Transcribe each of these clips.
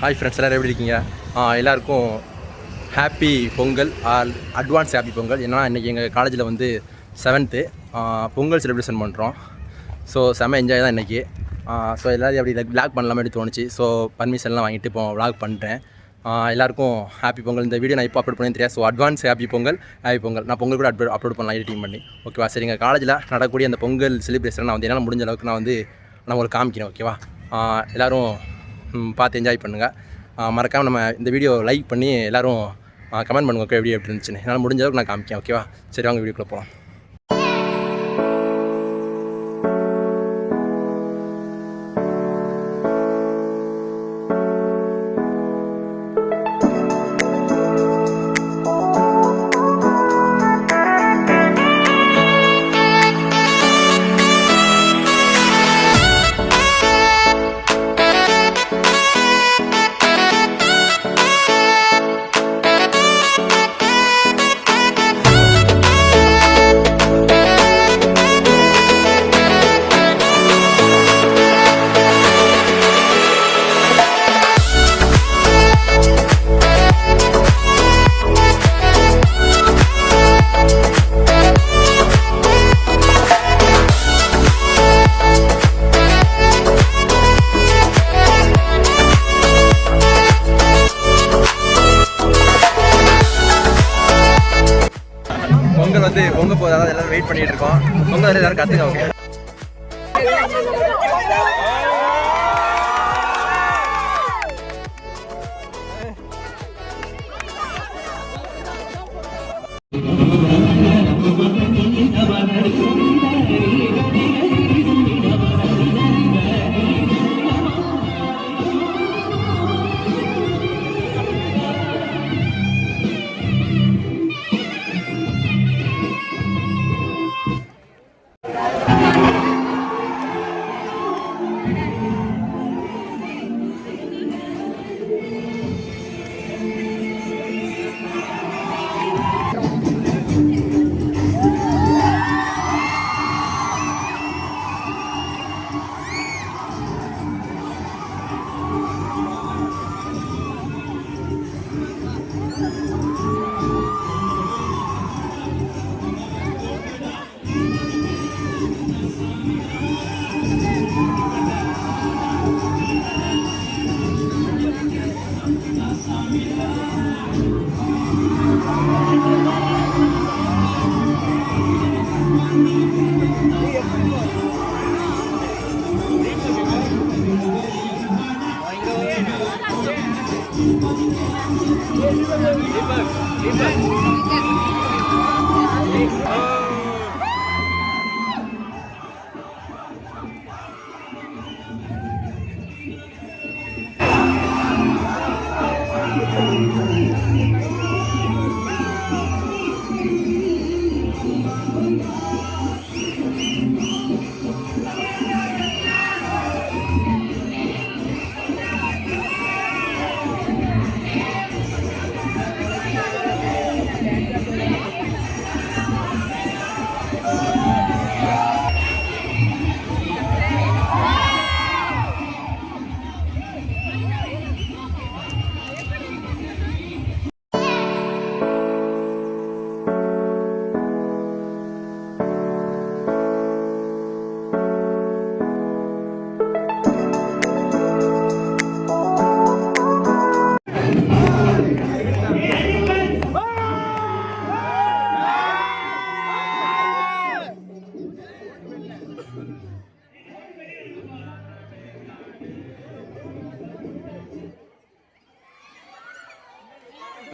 Hi friends, எல்லோரும் எப்படி இருக்கீங்க? எல்லாருக்கும் happy Pongal, advance happy Pongal. ஏன்னா இன்றைக்கி எங்கள் காலேஜில் வந்து 7th பொங்கல் செலிப்ரேஷன் பண்ணுறோம். ஸோ செம்ம என்ஜாய் தான் இன்றைக்கி. ஸோ எல்லோரும் அப்படி விளாக் பண்ணலாமே அப்படி தோணுச்சு. ஸோ பர்மிஷன்லாம் வாங்கிட்டு இப்போ விளாக் பண்ணுறேன். எல்லாருக்கும் ஹாப்பி பொங்கல். இந்த வீடியோ நான் இப்போ அப்லோட் பண்ணி தெரியாது. So advance happy Pongal. நான் பொங்கல் கூட அப்லோட் பண்ணலாம் எடிட்டிங் பண்ணி. ஓகேவா? சரி, எங்கள் காலேஜில் நடக்கக்கூடிய அந்த பொங்கல் செலிப்ரேஷன் நான் வந்து என்னால் முடிஞ்ச அளவுக்கு நான் உங்களுக்கு காமிக்கிறேன். ஓகேவா? எல்லோரும் பார்த்து என்ஜாய் பண்ணுங்கள். மறக்காமல் நம்ம இந்த வீடியோ லைக் பண்ணி எல்லோரும் கமெண்ட் பண்ணுங்க. ஓகே, வீடியோ எப்படி இருந்துச்சுன்னு என்னால் முடிஞ்ச அளவுக்கு நான் காமிக்கேன். ஓகேவா? சரி, வாங்க வீடியோக்குள்ளே போகலாம். பொங்க போதாதான் எல்லாரும் வெயிட் பண்ணிட்டு இருக்கோம். பொங்கல் எல்லாரும் கத்துங்க. ஓகே,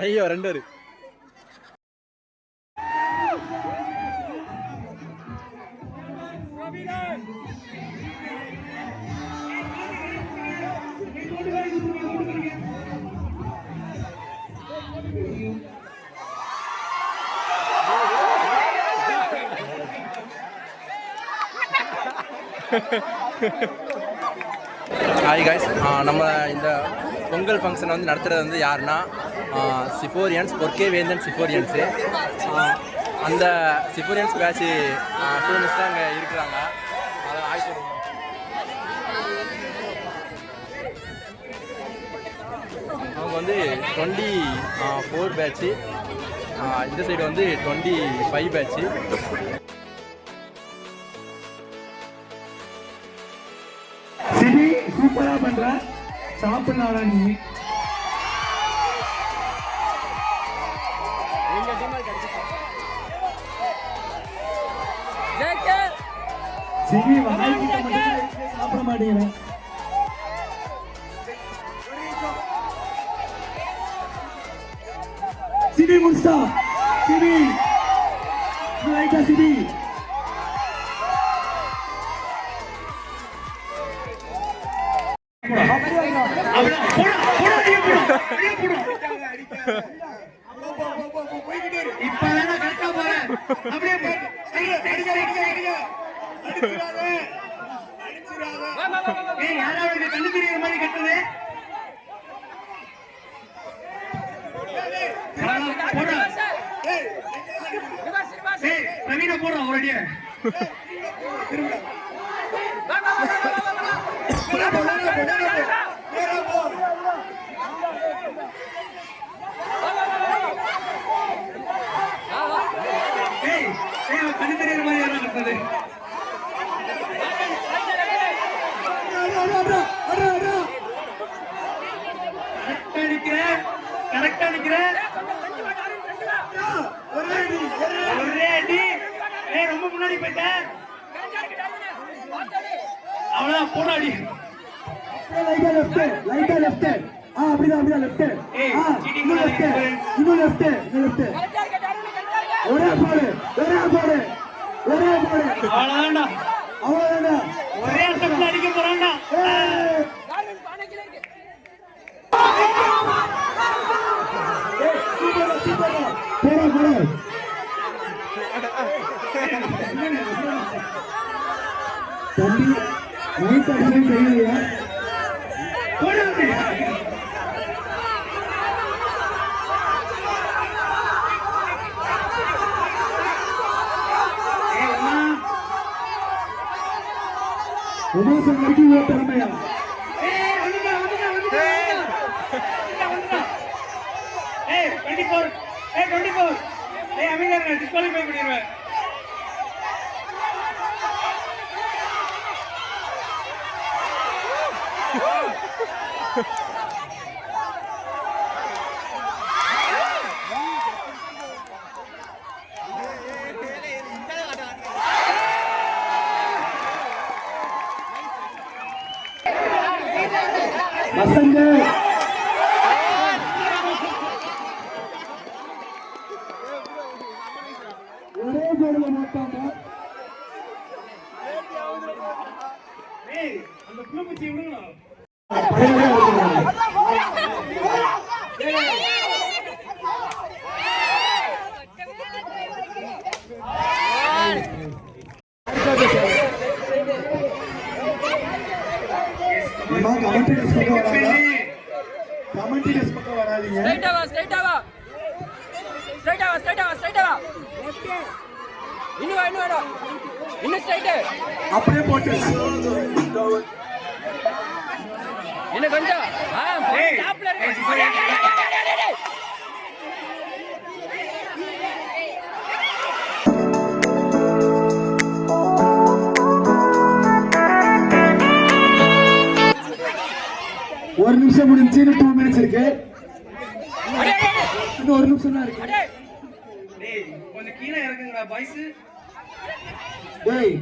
ஐயோ 2 பேரு. ஹாய் காய்ஸ், நம்ம இந்த பொங்கல் ஃபங்க்ஷன் வந்து நடத்துகிறது வந்து யாருன்னா சிஃபோரியன்ஸ், பொற்கே வேந்தன் சிஃபோரியன்ஸு. அந்த சிஃபோரியன்ஸ் பேட்ச் ஸ்டூடெண்ட்ஸ் தான் அங்கே இருக்கிறாங்க. அதை ஆய்வு வந்து 24 பேட்ச்சு, இந்த சைடு வந்து 25 பேட்ச்சு. சிபி சூப்பரா பண்ற, சாப்பிடலாடா நீ. சிபி வாய்க்கிட்ட மட்டும் சாப்பிட மாட்டேங்கிறேன். சிபி முடிச்சா, சிபி ரைட்டா, சிபி யாராவது கண்ணு தெரியுற மாதிரி கட்டுது. பிரவீன போடுறோம் ஒரு அடிய. கண்ணு தெரியுற மாதிரி யாரும் கட்டுறது. கரெக்டா நிக்கிறேன். ஒரே அடி. ரொம்ப முன்னாடி போயிட்டேன். அவ்வளவுதான், போராடி. லைட்டா லெஃப்ட். அப்படிதான் லெஃப்ட். இன்னும் லெஃப்ட். ஒரே போடு. அவ்வளவுதான்டா. ஒரே ஸ்டெப்ல அடிக்க போறான்டா. தம்பி நைட் அடிச்சு தெரியலையா? உமாசம் வரைக்கும் திறமையா? டிஸ்குவாலிஃபை பண்ணிடுவேன். பசங்க ஒரே பேர்ல மாட்டாங்க. அந்த புழுப்பூச்சி விடுங்க. அப்படியே போட்டு இன்னும் கொஞ்சம் ஒரு நிமிஷம் முடிஞ்சு 2 minutes இருக்கு. இன்னும் ஒரு நிமிஷம் தான் இருக்கு. கொஞ்சம் கீழே இறங்குங்கடா பாய்ஸ். டேய்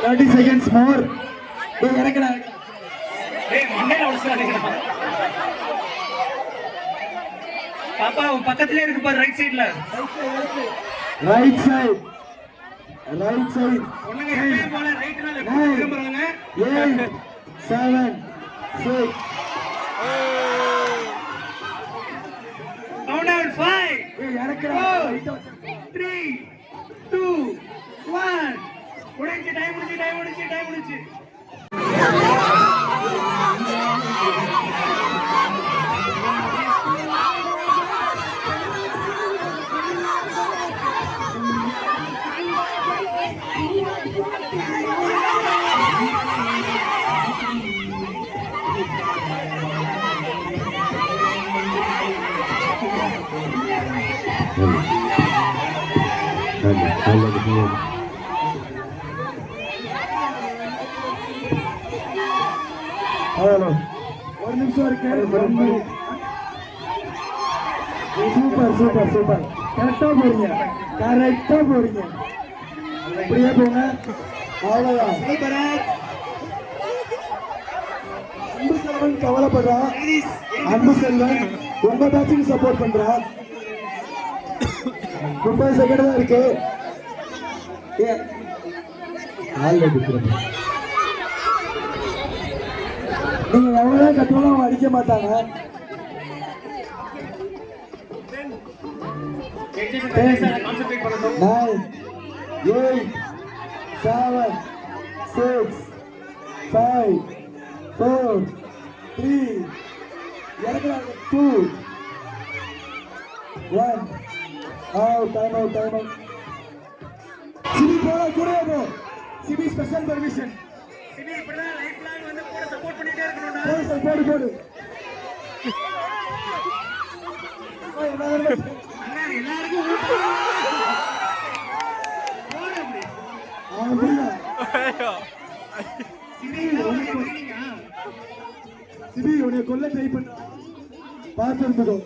30 seconds more. டேய் இறங்கடா. டேய் மண்டையில உடைச்சாதீங்கடா. பாப்பா உன் பக்கத்துலயே இருக்கு பாரு, ரைட் சைடுல. Right side. ஒண்ணுங்க எப்பவே போல ரைட்ல லெஃப்ட் திரும்புறாங்க. 8 7 6 countdown 5 இறக்குறா. 3 2 1 முடிஞ்சு டைம் முடிஞ்சு. ஒரு நிமிஷம் இருக்கு. Super super super. கரெக்டா போறீங்க, கரெக்டா போறீங்க. அப்படியே போங்க. அவ்வளவுதான். அன்பு செல்வன் கவலைப்படுறா. அன்பு செல்வன் உங்க பேட்சுக்கு சப்போர்ட் பண்றா. 30 செகண்ட் தான் இருக்கு. நீங்க எவ்வளவுதான் கத்துவாலும் அவங்க அடிக்க மாட்டாங்க. 9, 8, 7, 6, 5, 4, 3, 2, 1. Time out. சிபி போல கூடாது. Sibi special permission. சிபி இப்படிதான் லைஃப் லாங் வந்து கூட சப்போர்ட் பண்ணிட்டே இருக்கணும்டா. போடு. எல்லாருக்கும் சிபி உன்னை கொல்ல ட்ரை பண்ண பார்த்து இருந்துக்கோ.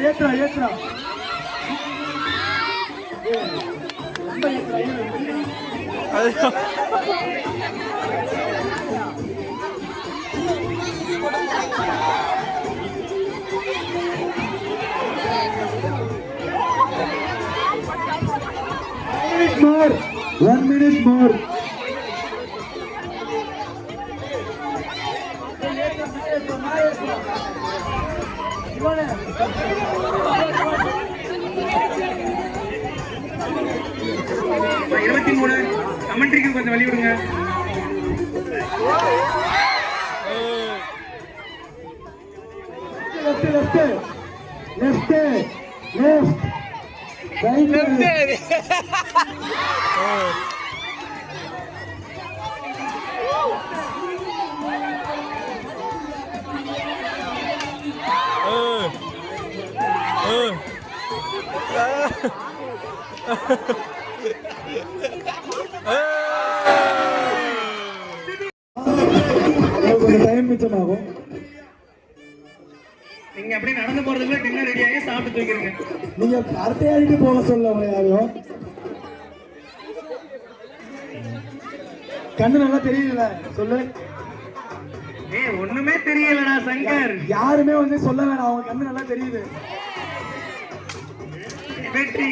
ஏற்றா more. 1 minute more. கமெண்ட்ரிக்கு கொஞ்சம் வழி விடுங்க. டைம் மிச்சமாகும். நீங்க அப்படியே நடந்து போறதுக்குள்ள டின்னர் ரெடியாகி சாப்பிட்டு தூக்கிடுங்க. நீங்க அரட்டையாடிட்டு போக சொல்ல யாரையும். கண்ணு நல்லா தெரியல சொல்லு. ஒண்ணுமே தெரியலடா சங்கர். யாருமே வந்து சொல்ல வேணாம், அவங்க கண்ணு நல்லா தெரியுது. வெற்றி.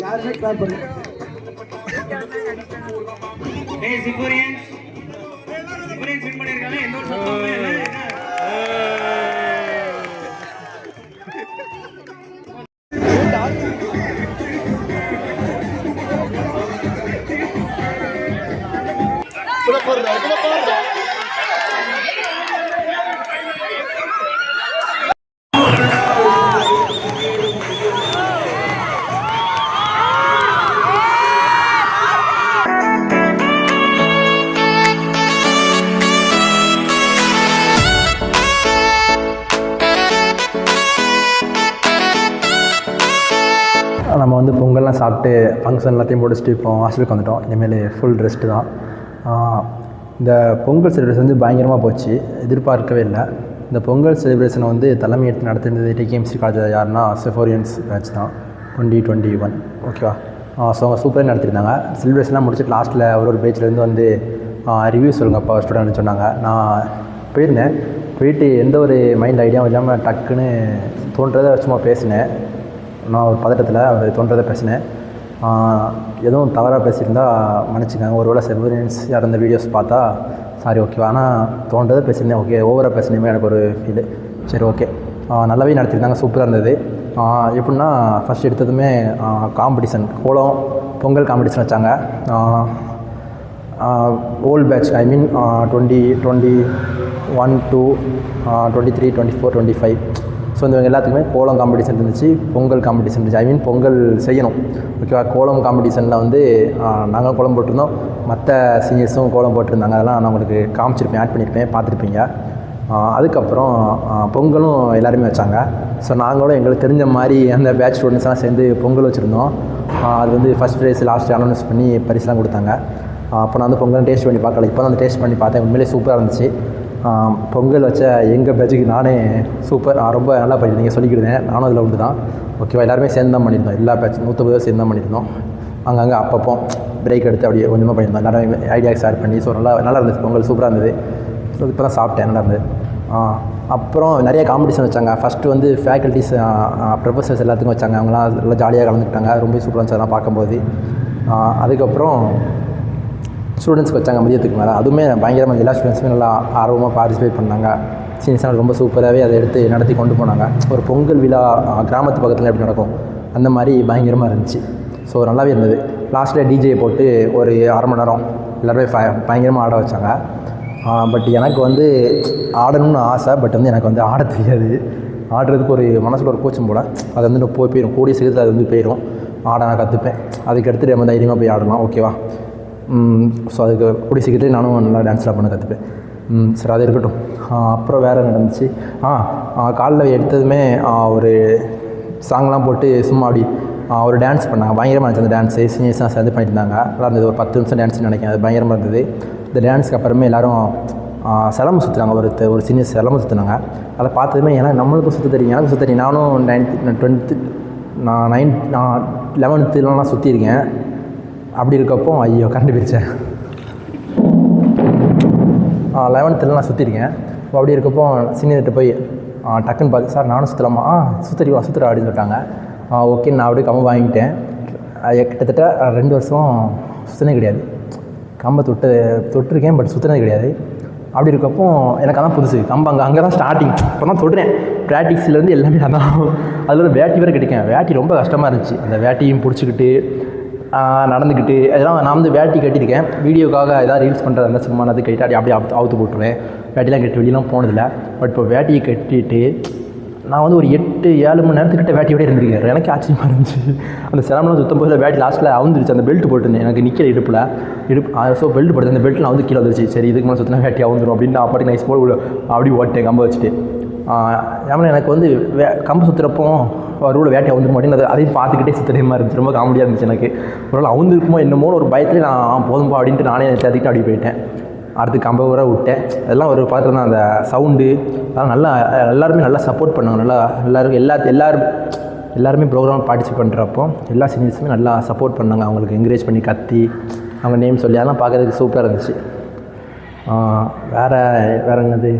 யாருமே கிளாப் பண்ணு. சிபோரியன்ஸ் வின் பண்ணிருக்காங்க. எந்த ஒரு சத்தமுமே இல்லை. நம்ம வந்து பொங்கல்லாம் சாப்பிட்டு ஃபங்க்ஷன் எல்லாத்தையும் முடிச்சுட்டு இப்போ ஹாஸ்டலுக்கு வந்துட்டோம். இனிமேல் ஃபுல் ரெஸ்ட்டு தான். இந்த பொங்கல் செலிப்ரேஷன் வந்து பயங்கரமாக போச்சு, எதிர்பார்க்கவே இல்லை. இந்த பொங்கல் செலிப்ரேஷனை வந்து தலைமை எடுத்து நடத்திருந்தது டிகேஎம்சி காலேஜ் யாருன்னா செஃபோரியன்ஸ் பேட்ச் தான் 2021. ஓகேவா? ஸோ அவங்க சூப்பராக நடத்திருந்தாங்க. செலிப்ரேஷன்லாம் முடிச்சுட்டு லாஸ்ட்டில் ஒரு பேட்ச்லேருந்து வந்து ரிவ்யூ சொல்லுங்கப்பா ஸ்டூடெண்ட்னு சொன்னாங்க. நான் போயிருந்தேன். போயிட்டு எந்த ஒரு மைண்ட் ஐடியாவும் இல்லாமல் டக்குன்னு தோன்றதை சும்மா பேசினேன். நான் ஒரு பதட்டத்தில் அவர் தோன்றதை பேசினேன். எதுவும் தவறாக பேசியிருந்தால் மன்னிச்சுக்கோங்க. ஒரு வேளை செலிப்ரேஷன்ஸ் யார் இந்த வீடியோஸ் பார்த்தா சாரி. ஓகேவா? ஆனால் தோன்றதை பேசியிருந்தேன். ஓகே, ஓவராக பேசினேமே எனக்கு ஒரு ஃபீலு. சரி, ஓகே. நல்லாவே நடத்திருந்தாங்க, சூப்பராக இருந்தது. எப்படின்னா ஃபஸ்ட் எடுத்ததுமே காம்படிஷன், கோலம் பொங்கல் காம்படிஷன் வச்சாங்க. Old batch, I mean 2021 to 23, 24, 25. So இந்த எல்லாத்துக்குமே கோலம் காம்படிஷன் இருந்துச்சு, பொங்கல் காம்படிஷன் இருந்துச்சு. ஐ மீன் பொங்கல் செய்யணும். ஓகேவா? கோலம் காம்படிஷனில் வந்து நாங்கள் கோலம் போட்டிருந்தோம். மற்ற சீனியர்ஸும் கோலம் போட்டிருந்தாங்க. அதெல்லாம் நான் உங்களுக்கு காமிச்சிருப்பேன், ஆட் பண்ணியிருப்பேன், பார்த்துருப்பீங்க. அதுக்கப்புறம் பொங்கலும் எல்லாருமே வச்சாங்க. ஸோ நாங்களும் எங்களுக்கு தெரிஞ்ச மாதிரி அந்த பேட்ச் ஸ்டூடெண்ட்ஸ்லாம் சேர்ந்து பொங்கல் வச்சுருந்தோம். அது வந்து ஃபஸ்ட் ப்ரைஸ் லாஸ்ட்டு அனௌன்ஸ் பண்ணி பரிசுலாம் கொடுத்தாங்க. அப்போ நான் வந்து பொங்கல் டேஸ்ட் பண்ணி பார்க்கல, இப்போ தான் வந்து டேஸ்ட் பண்ணி பார்த்தேன். உண்மையிலே சூப்பராக இருந்துச்சு. பொங்கல் வச்ச எங்கள் பேட்சுக்கு நானே சூப்பர், ரொம்ப நல்லா பண்ணியிருந்தீங்க சொல்லிக்கிடுவேன். நானும் அதில் உண்டு தான். ஓகேவா, எல்லாருமே சேர்ந்து தான் பண்ணியிருந்தோம். எல்லா பேட்ச் 150 பேர் சேர்ந்து தான் பண்ணியிருந்தோம். அங்கங்கே அப்பப்போ பிரேக் எடுத்து அப்படியே கொஞ்சமாக பண்ணியிருந்தோம். எல்லாரும் ஐடியாஸ் ஷேர் பண்ணி. ஸோ நல்லா இருந்துச்சு, பொங்கல் சூப்பராக இருந்தது. ஸோ இப்போ தான் சாப்பிட்டேன், நல்லா இருந்தது. அப்புறம் நிறைய காம்படிஷன் வச்சாங்க. ஃபஸ்ட்டு வந்து ஃபேக்கல்ட்டிஸ் ப்ரொஃபஸர்ஸ் எல்லாத்துக்கும் வச்சாங்க. அவங்களாம் நல்லா ஜாலியாக கலந்துக்கிட்டாங்க. ரொம்ப சூப்பராக இருந்துச்சு அதெல்லாம் பார்க்கும்போது. அதுக்கப்புறம் ஸ்டூடெண்ட்ஸ்க்கு வச்சாங்க மதியத்துக்கு மேலே. அதுவுமே பயங்கரமாக எல்லா ஸ்டூடெண்ட்ஸுமே நல்லா ஆர்வமாக பார்ட்டிசிபேட் பண்ணாங்க. சீனியர்ஸாக ரொம்ப சூப்பராகவே அதை எடுத்து நடத்தி கொண்டு போனாங்க. ஒரு பொங்கல் விழா கிராமத்து பக்கத்தில் எப்படி நடக்கும் அந்த மாதிரி பயங்கரமாக இருந்துச்சு. ஸோ நல்லாவே இருந்தது. லாஸ்ட்டில் டிஜே போட்டு ஒரு அரை மணி நேரம் எல்லாருமே பயங்கரமாக ஆட வச்சாங்க. பட் எனக்கு வந்து ஆடணும்னு ஆசை. பட் வந்து எனக்கு வந்து ஆட தெரியாது. ஆடுறதுக்கு ஒரு மனசில் ஒரு கோச்சம் போல் அது வந்து போயிடும். கூடிய சீக்கிரத்தில் அது வந்து போயிடும். ஆட நான் கற்றுப்பேன். அதுக்கு எடுத்துகிட்டு நம்ம தைரியமாக போய் ஆடலாம். ஓகேவா. ஸோ அதுக்கு கூடிய சீக்கிரத்தில் நானும் நல்லா டான்ஸ்லாம் பண்ண கற்றுப்பேன். சரி, அது இருக்கட்டும். அப்புறம் வேறு நடந்துச்சு. காலைல எடுத்ததுமே ஒரு சாங்லாம் போட்டு சும்மா அப்படி ஒரு டான்ஸ் பண்ணாங்க. பயங்கரமாக இருந்துச்சு அந்த டான்ஸு. சீனியர்ஸ்லாம் சேர்ந்து பண்ணியிருந்தாங்க. நல்லா இருந்தது. ஒரு 10 நிமிஷம் டான்ஸ்னு நினைக்கிறேன். அது பயங்கரமாக இருந்தது. இந்த டான்ஸுக்கு அப்புறமே எல்லோரும் சிலம்பு சுற்றுனாங்க. ஒரு சீனியர் சிலம்பு சுற்றுனாங்க. அதை பார்த்ததுமே ஏன்னா நம்மளுக்கும் சுற்ற தெரியும், எனக்கும் சுற்ற தெரியும். நானும் 11லாம் சுற்றிருக்கேன். அப்படி இருக்கப்போ ஐயோ கரண்ட் போயிடுச்சேன். 11லாம் நான் சுற்றிருக்கேன். அப்படி இருக்கப்போ சீனியர்கிட்ட போய் டக்குன்னு பார்த்து, சார் நானும் சுற்றலாமா? சுற்றுறா அப்படின்னு சொல்லிட்டாங்க. ஓகே, நான் அப்படியே கம்பு வாங்கிட்டேன். கிட்டத்தட்ட 2 வருஷம் சுற்றினே கிடையாது. கம்பை தொட்டிருக்கேன், பட் சுற்றினது கிடையாது. அப்படி இருக்கப்போ எனக்கு அதான் புதுசு. கம்பு அங்கே தான் ஸ்டார்டிங். இப்போ தான் தொடுறேன். ப்ராக்டிக்ஸ்லேருந்து எல்லாமே அதான். அதில் ஒரு வேட்டி வேறு கிடைக்கும். வேட்டி ரொம்ப கஷ்டமாக இருந்துச்சு. அந்த வேட்டியும் பிடிச்சிக்கிட்டு நடந்துக்கிட்டு அதெல்லாம் நான் வந்து வேட்டி கட்டியிருக்கேன். வீடியோக்காக எதாவது ரீல்ஸ் பண்ணுறதா இருந்தால் சும்மா அது கட்டிட்டு அப்படியே அவுத்து போட்டுருவேன். வேட்டிலாம் கட்டி வெளியெலாம் போனதில்லை. பட் இப்போ வேட்டியை கட்டிட்டு நான் வந்து ஒரு 8-7 மணி நேரத்துக்கிட்ட வேட்டியோட இருந்திருக்கேன். எனக்கு ஆச்சரியமாக இருந்துச்சு. அந்த சிரமம்லாம் சுத்தம் போது வேட்டி லாஸ்ட்டில் அவுந்துருச்சு. அந்த பெல்ட் போட்டுருந்தேன். எனக்கு நிற்கிற இடுப்பு ஸோ பெல்ட் போட்டு அந்த பெல்ட்டில் வந்து கீழே வந்துருச்சு. சரி, இதுக்கு மேலே சுற்றினா வேட்டி அவுந்துடும் அப்படின்னு நான் பாட்டுக்கு நைஸ் போல் அப்படி ஓட்டேன் கம்பை வச்சுட்டு. ஏன்னா எனக்கு வந்து கம்பு சுற்றுறப்போ ஒரு வேட்டி அவுந்துருக்க மாட்டேன்னு அதையும் பார்த்துக்கிட்டே சுற்றுற மாதிரி இருந்துச்சு. ரொம்ப காமெடியாக இருந்துச்சு. எனக்கு ஒரு நாள் அவுந்துருக்குமோ என்னமோ ஒரு பயத்தில் நான் போதும்பா அப்படின்ட்டு நானே தேத்திக்கிட்டு அப்படி போயிட்டேன். அடுத்து கம்பை ஊற விட்டேன். அதெல்லாம் ஒரு பார்த்து தான் அந்த சவுண்டு அதெல்லாம் நல்லா எல்லாருமே நல்லா சப்போர்ட் பண்ணாங்க. நல்லா எல்லாருமே ப்ரோக்ராம் பார்ட்டிசிபேட் பண்ணுறப்போ எல்லா சீனியர்ஸுமே நல்லா சப்போர்ட் பண்ணாங்க. அவங்களுக்கு என்கரேஜ் பண்ணி கத்தி அவங்க நேம் சொல்லி அதெல்லாம் பார்க்குறதுக்கு சூப்பராக இருந்துச்சு. வேறு என்னது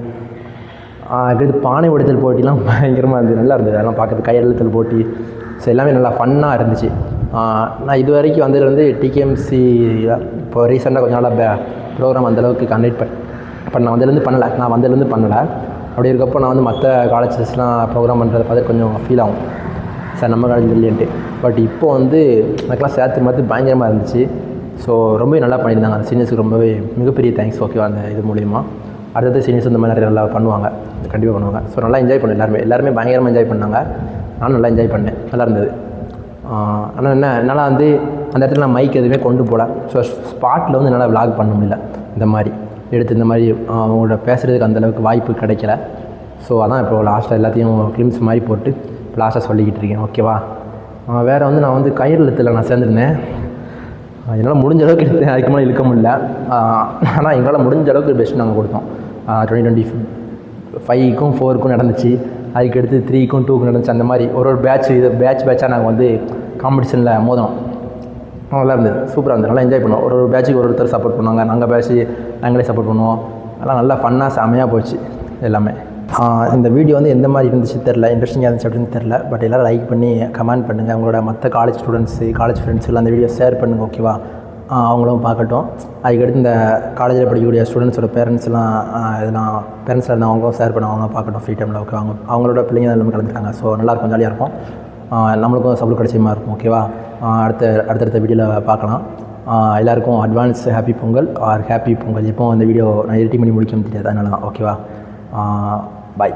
அடுத்து பானை உடைத்தல் போட்டிலாம் பயங்கரமாக இருந்தது. நல்லா இருந்தது. அதெல்லாம் பார்க்குறது கையெழுத்தல் போட்டி. ஸோ எல்லாமே நல்லா ஃபன்னாக இருந்துச்சு. நான் இது வரைக்கும் வந்ததுலேருந்து டிகேஎம்சி இப்போ ரீசெண்டாக கொஞ்சம் நாளாக ப்ரோக்ராம் அந்தளவுக்கு கண்டக்ட் நான் வந்ததுலேருந்து பண்ணலை. அப்படி இருக்கப்போ நான் வந்து மற்ற காலேஜஸ்லாம் ப்ரோக்ராம் பண்ணுறதை பார்த்து கொஞ்சம் ஃபீல் ஆகும், சார் நம்ம காலேஜ் இல்லைன்ட்டு. பட் இப்போ வந்து எனக்குலாம் சேர்த்து பயங்கரமாக இருந்துச்சு. ஸோ ரொம்பவே நல்லா பண்ணியிருந்தாங்க. அந்த சீனியர்ஸுக்கு ரொம்பவே மிகப்பெரிய தேங்க்ஸ். ஓகேவா, அந்த இது மூலிமா அடுத்தது சீனியர்ஸ் இந்த மாதிரி நிறைய நல்லா பண்ணுவாங்க, கண்டிப்பாக பண்ணுவாங்க. ஸோ நல்லா என்ஜாய் பண்ணேன். எல்லாருமே பயங்கரமாக என்ஜாய் பண்ணாங்க. நானும் நல்லா என்ஜாய் பண்ணேன். நல்லா இருந்தது. ஆனால் என்னால் வந்து அந்த இடத்துல நான் மைக் எதுவுமே கொண்டு போகல. ஸோ ஸ்பாட்டில் வந்து என்னால் விளாக் பண்ண முடியல. இந்த மாதிரி எடுத்து இந்த மாதிரி அவங்களோட பேசுகிறதுக்கு அந்தளவுக்கு வாய்ப்பு கிடைக்கல. ஸோ அதான் இப்போ லாஸ்ட்டாக எல்லாத்தையும் கிளிம்ஸ் மாதிரி போட்டு இப்போ லாஸ்ட்டாக சொல்லிக்கிட்டு இருக்கேன். ஓகேவா. வேறு வந்து நான் வந்து கயிறுலத்தில் நான் சேர்ந்துருந்தேன். என்னால் முடிஞ்ச அளவுக்கு எடுத்தேன். அதுக்கு மேலே இழுக்க முடியல. ஆனால் எங்களால் முடிஞ்ச அளவுக்கு பெஸ்ட் நாங்கள் கொடுத்தோம். 2025க்கும் 4க்கும் நடந்துச்சு. அதுக்கு எடுத்து 3க்கும் 2க்கும் நடந்துச்சு. அந்த மாதிரி ஒரு பேட்சாக நாங்கள் வந்து காம்படிஷனில் மோதணும். நல்லா இருந்தது, சூப்பராக இருந்தது. நல்லா என்ஜாய் பண்ணோம். ஒரு பேட்சுக்கு ஒருத்தர் சப்போர்ட் பண்ணுவாங்க. நாங்கள் பேட்சு நாங்களே சப்போர்ட் பண்ணுவோம். அதெல்லாம் நல்லா ஃபன்னாக செமையாக போச்சு எல்லாமே. இந்த வீடியோ வந்து எந்த மாதிரி இருந்துச்சு தெரில, இன்ட்ரெஸ்டிங்காக இருந்துச்சு அப்படின்னு தெரில. பட் எல்லோரும் லைக் பண்ணி கமெண்ட் பண்ணுங்கள். அவங்களோட மற்ற காலேஜ் ஸ்டூடெண்ட்ஸு காலேஜ் ஃப்ரெண்ட்ஸுலாம் அந்த வீடியோ ஷேர் பண்ணுங்கள். ஓகேவா. அவங்களும் பார்க்கட்டும். அதுக்கடுத்து இந்த காலேஜில் படிக்கக்கூடிய ஸ்டூடெண்ட்ஸோட பேரண்ட்ஸ்லாம் பேரண்ட்ஸில் இருந்தால் அவங்களும் ஷேர் பண்ண அவங்க பார்க்கட்டும் ஃப்ரீ டைமில். ஓகே, அவங்களோட பிள்ளைங்க எல்லாமே கலந்துருக்காங்க. ஸோ நல்லாயிருக்கும், ஜாலியாக இருக்கும். நம்மளுக்கும் சப்போர்ட் கிடைச்சமா இருக்கும். ஓகேவா. அடுத்தடுத்த வீடியோவில் பார்க்கலாம். எல்லாேருக்கும் advance happy Pongal are happy Pongal. எப்போ அந்த வீடியோ நான் எடிட்டிங் பண்ணி முடிக்க தெரியாது, அதனால தான். ஓகேவா. பாய்.